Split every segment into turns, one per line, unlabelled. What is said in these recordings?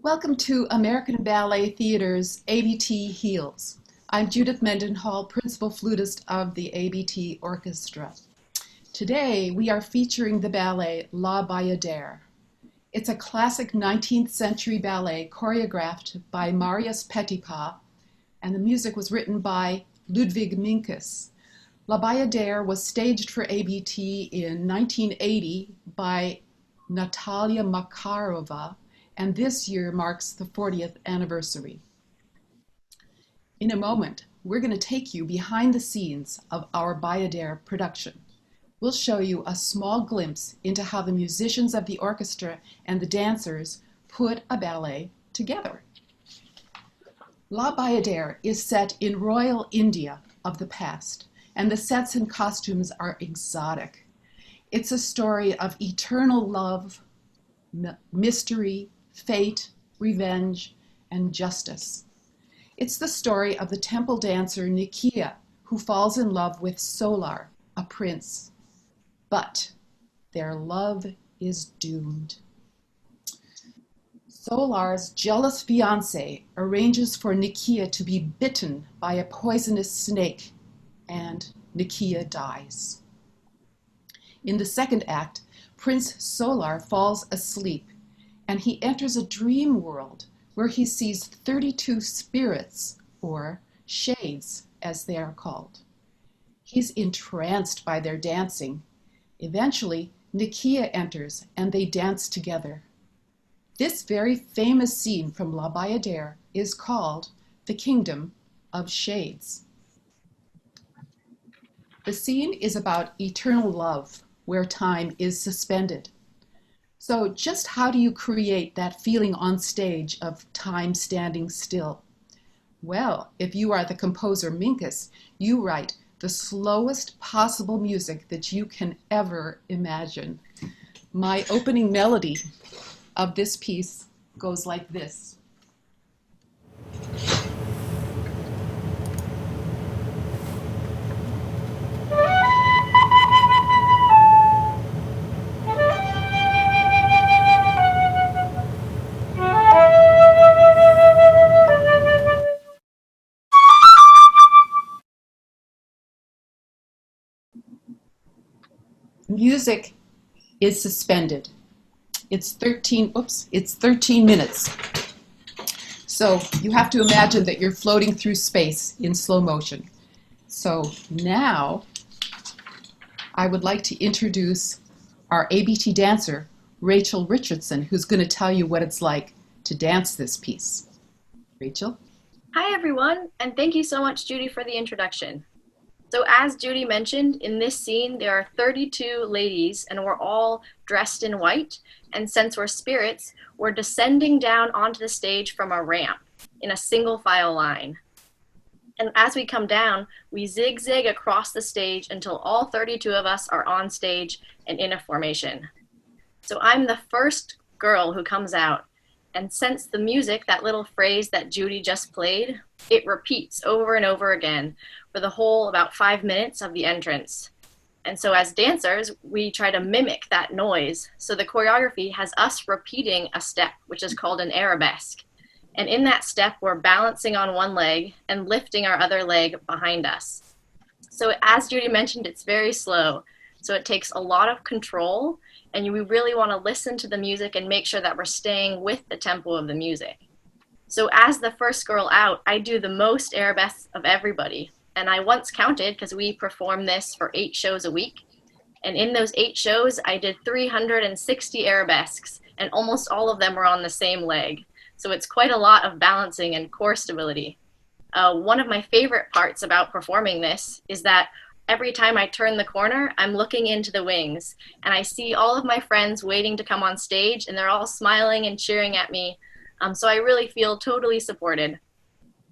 Welcome to American Ballet Theatre's ABT Heals. I'm Judith Mendenhall, Principal Flutist of the ABT Orchestra. Today we are featuring the ballet La Bayadere. It's a classic 19th century ballet choreographed by Marius Petipa, and the music was written by Ludwig Minkus. La Bayadere was staged for ABT in 1980 by Natalia Makarova, and this year marks the 40th anniversary. In a moment, we're going to take you behind the scenes of our Bayadere production. We'll show you a small glimpse into how the musicians of the orchestra and the dancers put a ballet together. La Bayadere is set in royal India of the past, and the sets and costumes are exotic. It's a story of eternal love, mystery, fate, revenge, and justice. It's the story of the temple dancer Nikia, who falls in love with Solar, a prince. But their love is doomed. Solar's jealous fiancé arranges for Nikia to be bitten by a poisonous snake, and Nikia dies. In the second act, Prince Solar falls asleep, and he enters a dream world where he sees 32 spirits, or shades as they are called. He's entranced by their dancing. Eventually, Nikia enters and they dance together. This very famous scene from La Bayadere is called the Kingdom of Shades. The scene is about eternal love, where time is suspended. So just how do you create that feeling on stage of time standing still? Well, if you are the composer Minkus, you write the slowest possible music that you can ever imagine. My opening melody of this piece goes like this. Music is suspended. It's 13 minutes. So you have to imagine that you're floating through space in slow motion. So now I would like to introduce our ABT dancer, Rachel Richardson, who's going to tell you what it's like to dance this piece. Rachel?
Hi everyone, and thank you so much, Judy, for the introduction. So as Judy mentioned, in this scene there are 32 ladies and we're all dressed in white, and since we're spirits, we're descending down onto the stage from a ramp in a single file line. And as we come down, we zigzag across the stage until all 32 of us are on stage and in a formation. So I'm the first girl who comes out, and since the music, that little phrase that Judy just played, it repeats over and over again for the whole about 5 minutes of the entrance. And so as dancers, we try to mimic that noise. So the choreography has us repeating a step, which is called an arabesque. And in that step, we're balancing on one leg and lifting our other leg behind us. So as Judy mentioned, it's very slow. So it takes a lot of control, and we really want to listen to the music and make sure that we're staying with the tempo of the music. So as the first girl out, I do the most arabesques of everybody. And I once counted, because we perform this for 8 shows a week. And in those 8 shows, I did 360 arabesques, and almost all of them were on the same leg. So it's quite a lot of balancing and core stability. One of my favorite parts about performing this is that every time I turn the corner, I'm looking into the wings, and I see all of my friends waiting to come on stage, and they're all smiling and cheering at me. So I really feel totally supported.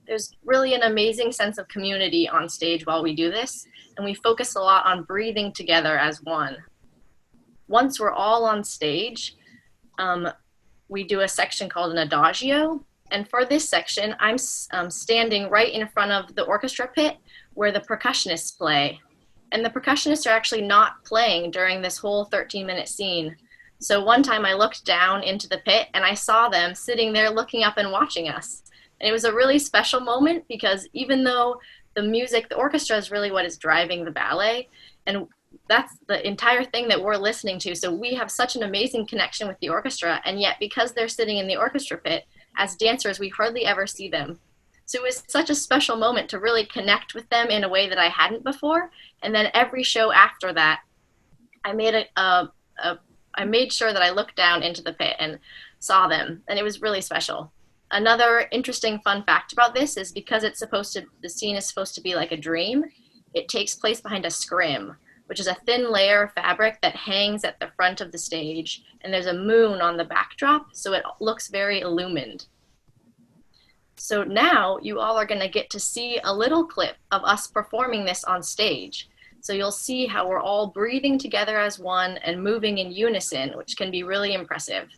There's really an amazing sense of community on stage while we do this, and we focus a lot on breathing together as one. Once we're all on stage, we do a section called an adagio, and for this section, I'm standing right in front of the orchestra pit where the percussionists play. And the percussionists are actually not playing during this whole 13-minute scene. So one time I looked down into the pit and I saw them sitting there looking up and watching us. And it was a really special moment because even though the music, the orchestra is really what is driving the ballet, and that's the entire thing that we're listening to. So we have such an amazing connection with the orchestra, and yet because they're sitting in the orchestra pit, as dancers, we hardly ever see them. So it was such a special moment to really connect with them in a way that I hadn't before. And then every show after that, I made I made sure that I looked down into the pit and saw them, and it was really special. Another interesting fun fact about this is because the scene is supposed to be like a dream, it takes place behind a scrim, which is a thin layer of fabric that hangs at the front of the stage, and there's a moon on the backdrop, so it looks very illumined. So now you all are going to get to see a little clip of us performing this on stage. So you'll see how we're all breathing together as one and moving in unison, which can be really impressive.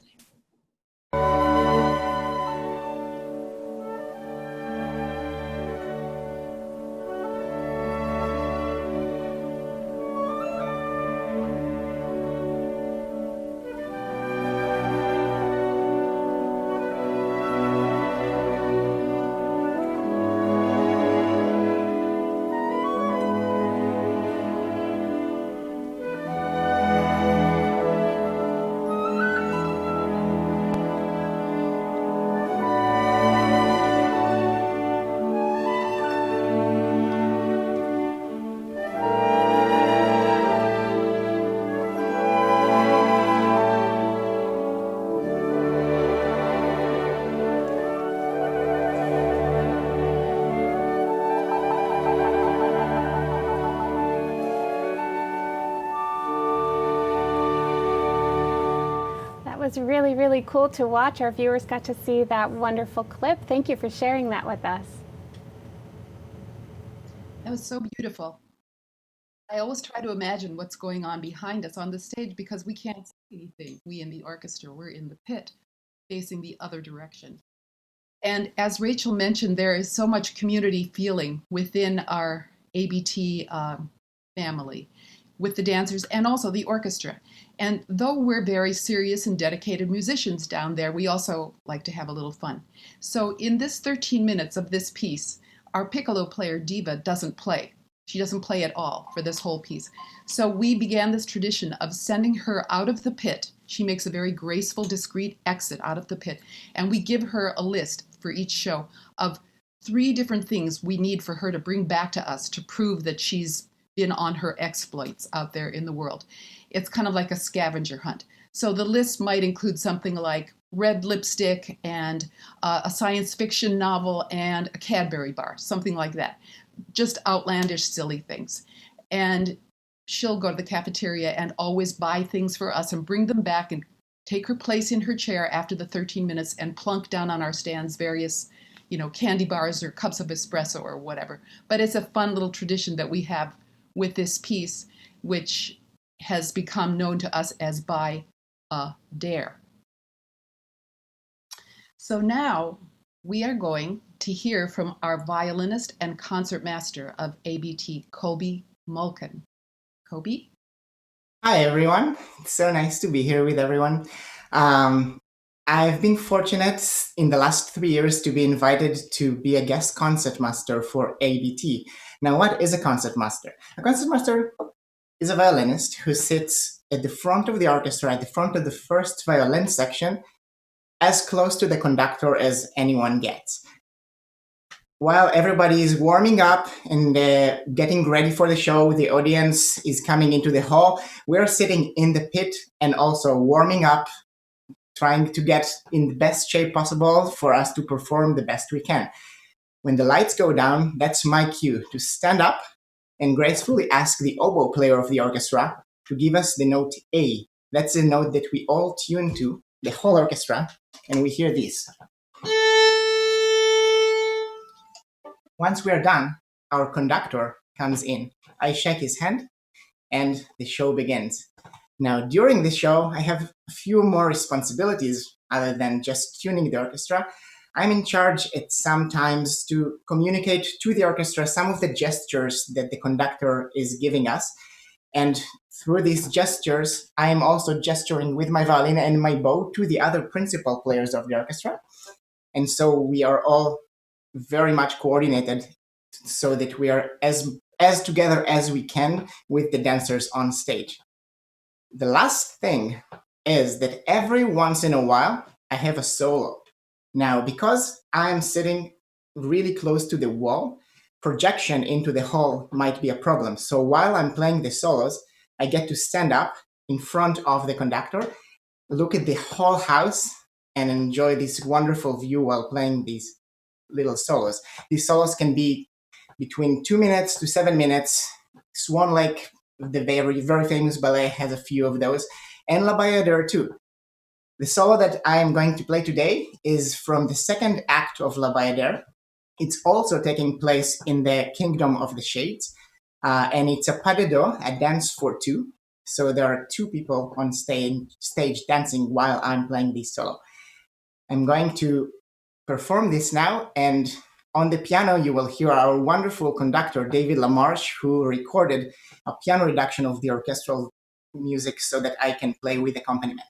Was really, really cool to watch. Our viewers got to see that wonderful clip. Thank you for sharing that with us.
That was so beautiful. I always try to imagine what's going on behind us on the stage because we can't see anything. We in the orchestra, we're in the pit facing the other direction. And as Rachel mentioned, there is so much community feeling within our ABT family with the dancers and also the orchestra. And though we're very serious and dedicated musicians down there, we also like to have a little fun. So in this 13 minutes of this piece, our piccolo player, Diva, doesn't play. She doesn't play at all for this whole piece. So we began this tradition of sending her out of the pit. She makes a very graceful, discreet exit out of the pit. And we give her a list for each show of 3 different things we need for her to bring back to us to prove that she's been on her exploits out there in the world. It's kind of like a scavenger hunt. So the list might include something like red lipstick and a science fiction novel and a Cadbury bar, something like that. Just outlandish, silly things. And she'll go to the cafeteria and always buy things for us and bring them back and take her place in her chair after the 13 minutes and plunk down on our stands various, candy bars or cups of espresso or whatever. But it's a fun little tradition that we have with this piece, which has become known to us as Bayadere. So now we are going to hear from our violinist and concertmaster of ABT, Kobe Mulkin. Kobe?
Hi, everyone. It's so nice to be here with everyone. I've been fortunate in the last 3 years to be invited to be a guest concertmaster for ABT. Now, what is a concertmaster? A concertmaster is a violinist who sits at the front of the orchestra, at the front of the first violin section, as close to the conductor as anyone gets. While everybody is warming up and getting ready for the show, the audience is coming into the hall. We're sitting in the pit and also warming up, trying to get in the best shape possible for us to perform the best we can. When the lights go down, that's my cue to stand up and gracefully ask the oboe player of the orchestra to give us the note A. That's the note that we all tune to, the whole orchestra, and we hear this. Once we're done, our conductor comes in. I shake his hand, and the show begins. Now, during the show, I have a few more responsibilities other than just tuning the orchestra. I'm in charge at some times to communicate to the orchestra some of the gestures that the conductor is giving us. And through these gestures, I am also gesturing with my violin and my bow to the other principal players of the orchestra. And so we are all very much coordinated so that we are as together as we can with the dancers on stage. The last thing is that every once in a while, I have a solo. Now, because I'm sitting really close to the wall, projection into the hall might be a problem. So while I'm playing the solos, I get to stand up in front of the conductor, look at the whole house, and enjoy this wonderful view while playing these little solos. These solos can be between 2 minutes to 7 minutes. Swan Lake, the very, very famous ballet, has a few of those, and La Bayadere too. The solo that I am going to play today is from the second act of La Bayadere. It's also taking place in the Kingdom of the Shades, and it's a pas de deux, a dance for two. So there are two people on stage dancing while I'm playing this solo. I'm going to perform this now, and on the piano you will hear our wonderful conductor, David Lamarche, who recorded a piano reduction of the orchestral music so that I can play with accompaniment.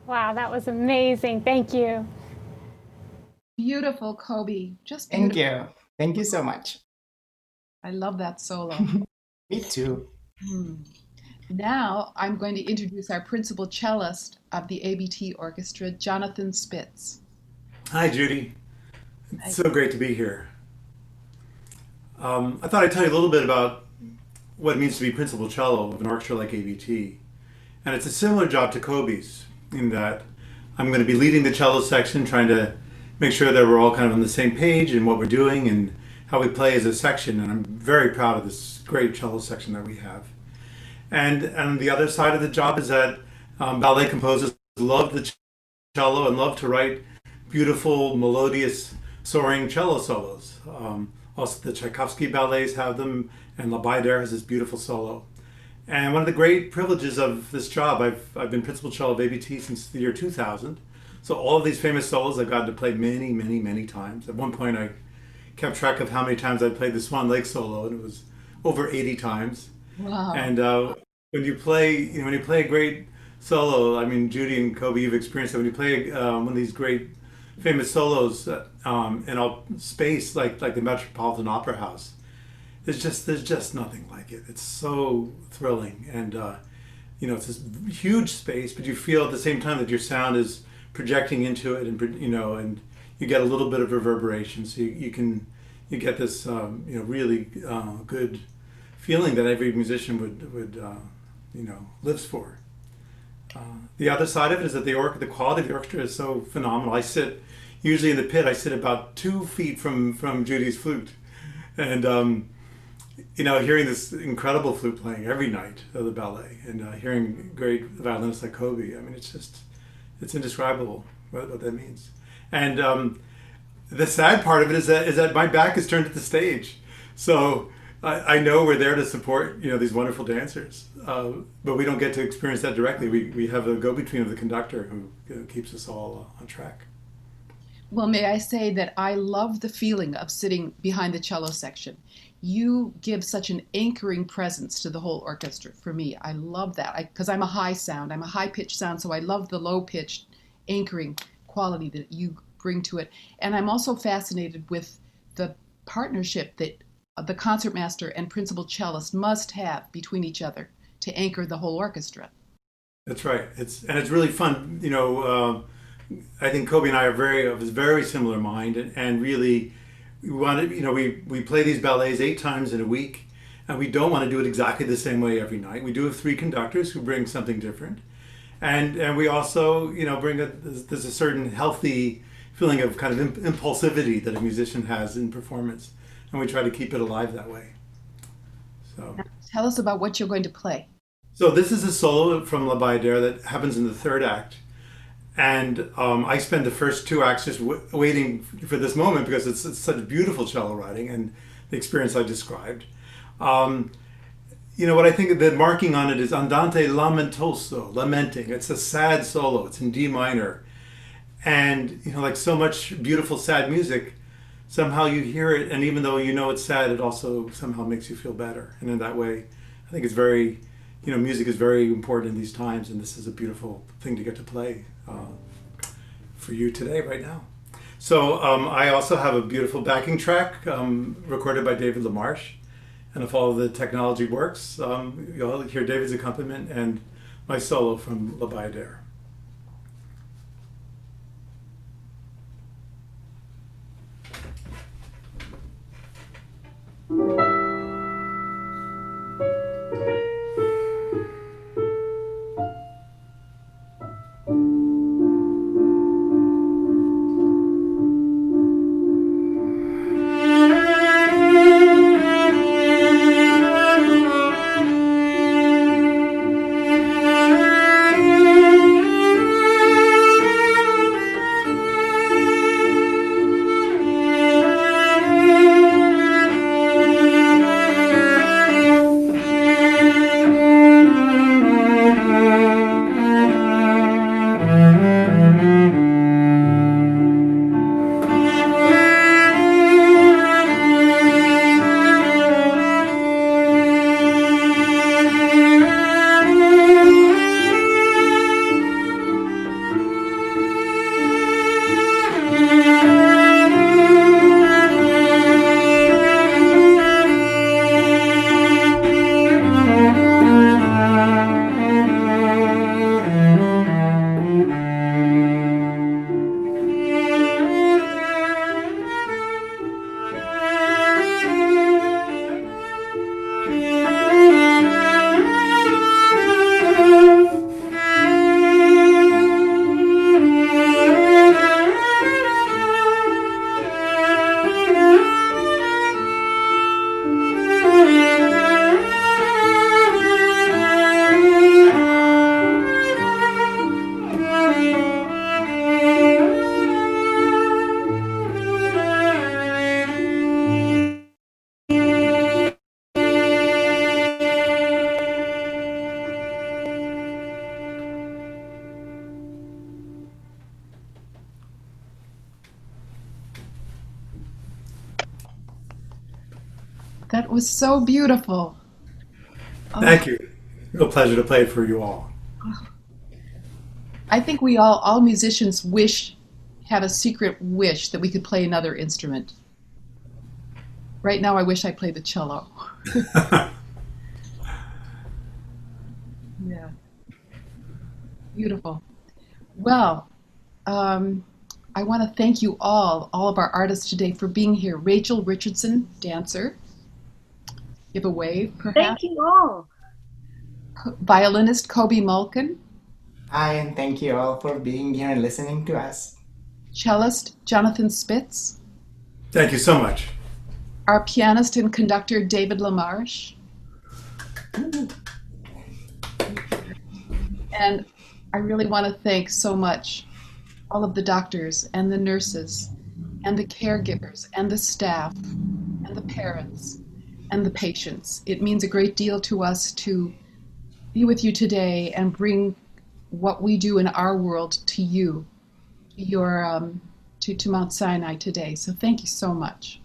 Wow, that was amazing. Thank you.
Beautiful, Kobe. Just
Thank
beautiful.
you. Thank you so much.
I love that solo.
Me too.
Now I'm going to introduce our principal cellist of the ABT Orchestra, Jonathan Spitz.
Hi, Judy. It's so great to be here. I thought I'd tell you a little bit about what it means to be principal cello of an orchestra like ABT. And it's a similar job to Kobe's in that I'm going to be leading the cello section, trying to make sure that we're all kind of on the same page in what we're doing and how we play as a section. And I'm very proud of this great cello section that we have. And on the other side of the job is that ballet composers love the cello and love to write beautiful, melodious, soaring cello solos. Also, the Tchaikovsky ballets have them, and La Bayadere has this beautiful solo. And one of the great privileges of this job, I've been principal cello of ABT since the year 2000. So all of these famous solos I've gotten to play many, many, many times. At one point, I kept track of how many times I played the Swan Lake solo, and it was over 80 times.
Wow.
And when you play, when you play a great solo, I mean, Judy and Kobe, you've experienced it. When you play one of these great, famous solos in a space like the Metropolitan Opera House, there's just nothing like it. It's so thrilling, and it's this huge space, but you feel at the same time that your sound is projecting into it, and and you get a little bit of reverberation, so you get this really good feeling that every musician would lives for. The other side of it is that the quality of the orchestra is so phenomenal. I sit usually in the pit. I sit about 2 feet from Judy's flute, and hearing this incredible flute playing every night of the ballet, and hearing great violinists like Kobe. I mean, it's indescribable what that means. And the sad part of it is that my back is turned to the stage, so I know we're there to support these wonderful dancers, but we don't get to experience that directly. We have a go-between of the conductor who keeps us all on track.
Well, may I say that I love the feeling of sitting behind the cello section. You give such an anchoring presence to the whole orchestra. For me, I love that because I'm a high sound. I'm a high-pitched sound, so I love the low-pitched anchoring quality that you bring to it. And I'm also fascinated with the partnership that the concertmaster and principal cellist must have between each other to anchor the whole orchestra.
That's right. It's really fun. I think Kobe and I are of a very similar mind, and really we want to. We play these ballets 8 times in a week, and we don't want to do it exactly the same way every night. We do have 3 conductors who bring something different, and we also there's a certain healthy feeling of kind of impulsivity that a musician has in performance, and we try to keep it alive that way. So
tell us about what you're going to play.
So this is a solo from La Bayadere that happens in the 3rd act. And I spend the first 2 acts just waiting for this moment because it's such beautiful cello writing and the experience I described. What I think the marking on it is andante lamentoso, lamenting. It's a sad solo. It's in D minor. And, like so much beautiful sad music, somehow you hear it, and even though it's sad, it also somehow makes you feel better. And in that way, I think it's very, music is very important in these times, and this is a beautiful thing to get to play for you today, right now. So I also have a beautiful backing track recorded by David LaMarche, and if all of the technology works, you'll hear David's accompaniment and my solo from La Bayadere.
That was so beautiful. Oh,
Thank you. Real pleasure to play it for you all.
I think we all musicians have a secret wish that we could play another instrument. Right now, I wish I played the cello. Yeah. Beautiful. Well, I want to thank you all of our artists today for being here. Rachel Richardson, dancer. Give a wave, perhaps.
Thank you all.
Violinist Kobe Mulkin.
Hi, and thank you all for being here and listening to us.
Cellist Jonathan Spitz.
Thank you so much.
Our pianist and conductor David LaMarche. And I really want to thank so much all of the doctors and the nurses and the caregivers and the staff and the parents and the patients. It means a great deal to us to be with you today and bring what we do in our world to you, to Mount Sinai today. So thank you so much.